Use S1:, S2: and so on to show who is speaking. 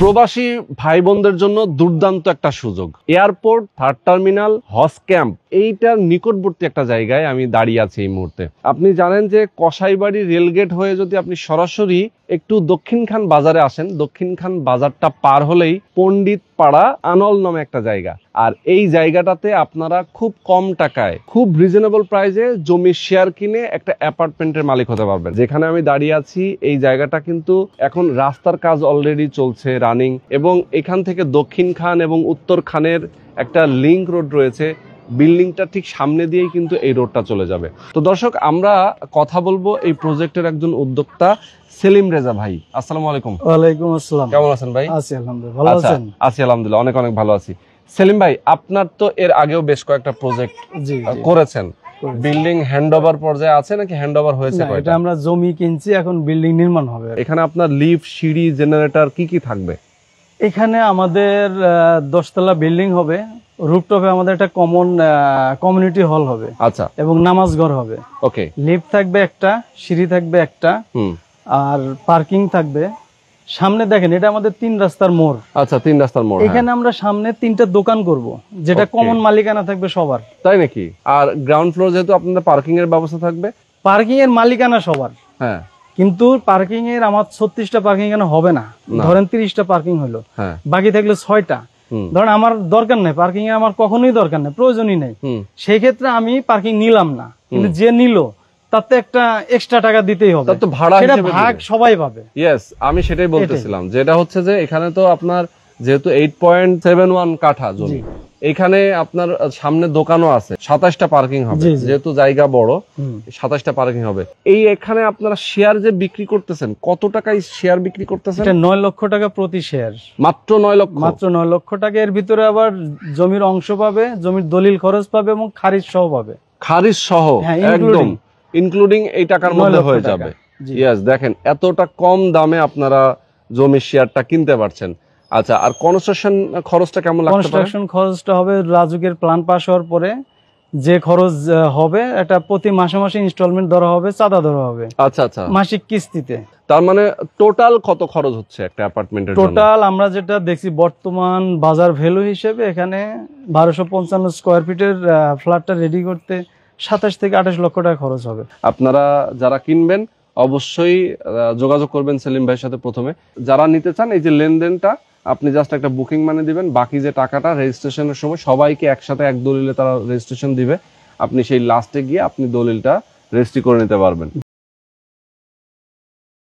S1: প্রবাসী ভাই বোনদের জন্য দুর্দান্ত একটা সুযোগ। এয়ারপোর্ট, থার্ড টার্মিনাল, হজ ক্যাম্প এইটার নিকটবর্তী একটা জায়গায় আমি দাঁড়িয়ে আছি এই মুহূর্তে। আপনি জানেন যে কসাইবাড়ি রেলগেট হয়ে যদি আপনি সরাসরি একটু দক্ষিণখান বাজারে আসেন, দক্ষিণখান বাজারটা পার হলেই পণ্ডিত পাড়া আনল নামে একটা জায়গা। আর এই জায়গাটাতে আপনারা খুব কম টাকায়, খুব রিজনেবল প্রাইসে জমির শেয়ার কিনে একটা অ্যাপার্টমেন্টের মালিক হতে পারবেন। যেখানে আমি দাঁড়িয়ে আছি এই জায়গাটা কিন্তু এখন রাস্তার কাজ অলরেডি চলছে, রানিং, এবং এখান থেকে দক্ষিণ খান এবং উত্তর খানের একটা লিংক রোড রয়েছে। বিল্ডিংটা ঠিক সামনে দিয়েই কিন্তু এই রোডটা চলে যাবে। তো দর্শক, আমরা কথা বলবো এই প্রজেক্টের একজন উদ্যোক্তা সেলিম রেজা ভাই। আসসালামু আলাইকুম।
S2: ওয়ালাইকুম আসসালাম।
S1: কেমন আছেন ভাই?
S2: আছি আলহামদুলিল্লাহ। ভালো আছেন?
S1: আছি আলহামদুলিল্লাহ, অনেক অনেক ভালো আছি। সেলিম ভাই, আপনার তো এর আগেও বেশ কয়েকটা প্রজেক্ট করেছেন। বিল্ডিং হ্যান্ডওভার পর্যায়ে আছে নাকি হ্যান্ডওভার হয়েছে?
S2: এটা আমরা জমি কিনছি, এখন বিল্ডিং নির্মাণ হবে।
S1: এখানে আপনার লিফট, সিঁড়ি, জেনারেটর কি কি থাকবে?
S2: এখানে আমাদের 10 তলা বিল্ডিং হবে। রুফটপে আমাদের একটা কমিউনিটি হল হবে, আচ্ছা, এবং নামাজ ঘর হবে। ওকে। লিফট থাকবে একটা, সিঁড়ি থাকবে একটা, আর পার্কিং থাকবে। সামনে দেখেন, এটা আমাদের 3 রাস্তার মোড়।
S1: আচ্ছা, 3 রাস্তার মোড়।
S2: এখানে আমরা সামনে 3টা দোকান করব, যেটা কমন মালিকানা থাকবে সবার।
S1: তাই নাকি? আর গ্রাউন্ড ফ্লোর যেহেতু আপনাদের পার্কিং এর ব্যবস্থা থাকবে?
S2: পার্কিং এর মালিকানা সবার, হ্যাঁ, কিন্তু পার্কিং এর আমার 36টা পার্কিং এখানে হবে না। ধরেন 30টা পার্কিং হলো, বাকি থাকলো 6টা। ধরেন আমার দরকার নেই পার্কিং এর, আমার কখনোই দরকার নেই, প্রয়োজনই নেই। সেই ক্ষেত্রে আমি পার্কিং নিলাম না, কিন্তু যে নিল তাতে একটা এক্সট্রা টাকা দিতেই হবে। তো ভাড়া হিসেবে ভাগ সবাই পাবে। ইয়েস, আমি সেটাই বলতেছিলাম, যেটা হচ্ছে যে এখানে তো আপনার যেহেতু 8.71 কাঠা জমি, এখানে আপনার সামনে দোকানও আছে, 27টা পার্কিং হবে, যেহেতু জায়গা বড়, 27টা পার্কিং হবে। এই এখানে আপনারা শেয়ার যে বিক্রি করতেছেন, কত টাকায় শেয়ার বিক্রি করতেছেন? এটা 9 লক্ষ টাকা প্রতি শেয়ার। মাত্র 9 লক্ষ? মাত্র 9 লক্ষ টাকা। এর ভিতরে আবার জমির অংশ পাবে, জমির দলিল খরচ পাবে এবং খারিজ সহ পাবে। খারিজ সহ একদম ইনক্লুডিং এই টাকার মধ্যে হয়ে যাবে। ইয়েস, দেখেন এতটা কম দামে আপনারা জমির শেয়ারটা কিনতে পারছেন। আচ্ছা, আর কনস্ট্রাকশন খরচটা কেমন লাগতে পারে? কনস্ট্রাকশন খরচটা হবে রাজুকের প্ল্যান পাস হওয়ার পরে যে খরচ হবে, এটা প্রতি মাসে মাসে ইনস্টলমেন্ট ধরা হবে, চাঁদা ধরা হবে। আচ্ছা আচ্ছা, মাসিক কিস্তিতে। তার মানে টোটাল কত খরচ হচ্ছে একটা অ্যাপার্টমেন্টের জন্য? টোটাল আমরা যেটা দেখছি বর্তমান বাজার ভ্যালু হিসেবে এখানে 1255 স্কয়ার ফিটের ফ্ল্যাটটা রেডি করতে 27 থেকে 28 লক্ষ টাকা খরচ হবে। আপনারা যারা কিনবেন অবশ্যই যোগাযোগ করবেন সেলিম ভাইয়ের সাথে। প্রথমে যারা নিতে চান, এই যে লেনদেনটা আপনি জাস্ট একটা বুকিং মানে দিবেন, বাকি যে টাকাটা রেজিস্ট্রেশনের সময় সবাইকে একসাথে এক দলিলে তারা রেজিস্ট্রেশন দিবে, আপনি সেই লাস্টে গিয়ে আপনি দলিলটা রেজিস্ট্রি করে নিতে পারবেন।